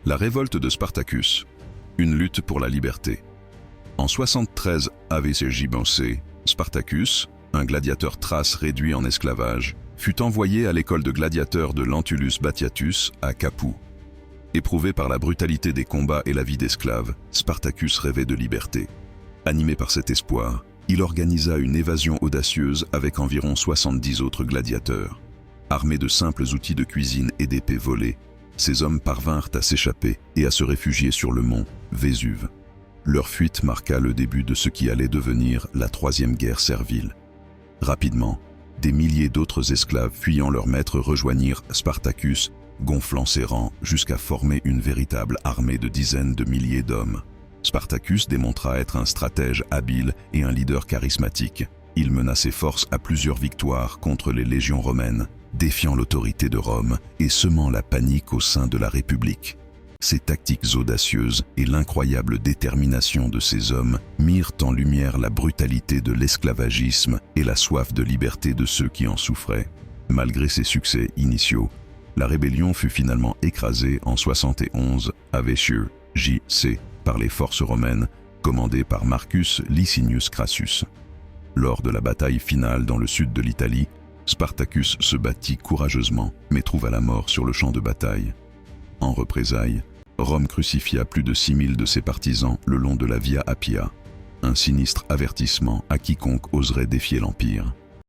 La révolte de Spartacus, une lutte pour la liberté. En 73 AVCJ, Spartacus, un gladiateur thrace réduit en esclavage, fut envoyé à l'école de gladiateurs de Lentulus Batiatus à Capoue. Éprouvé par la brutalité des combats et la vie d'esclave, Spartacus rêvait de liberté. Animé par cet espoir, il organisa une évasion audacieuse avec environ 70 autres gladiateurs. Armés de simples outils de cuisine et d'épées volées, ces hommes parvinrent à s'échapper et à se réfugier sur le mont Vésuve. Leur fuite marqua le début de ce qui allait devenir la Troisième Guerre servile. Rapidement, des milliers d'autres esclaves fuyant leur maître rejoignirent Spartacus, gonflant ses rangs jusqu'à former une véritable armée de dizaines de milliers d'hommes. Spartacus démontra être un stratège habile et un leader charismatique. Il mena ses forces à plusieurs victoires contre les légions romaines, défiant l'autorité de Rome et semant la panique au sein de la République. Ces tactiques audacieuses et l'incroyable détermination de ces hommes mirent en lumière la brutalité de l'esclavagisme et la soif de liberté de ceux qui en souffraient. Malgré ses succès initiaux, la rébellion fut finalement écrasée en 71 à Vésieux, J.C., par les forces romaines, commandées par Marcus Licinius Crassus. Lors de la bataille finale dans le sud de l'Italie, Spartacus se battit courageusement, mais trouva la mort sur le champ de bataille. En représailles, Rome crucifia plus de 6000 de ses partisans le long de la Via Appia, un sinistre avertissement à quiconque oserait défier l'Empire.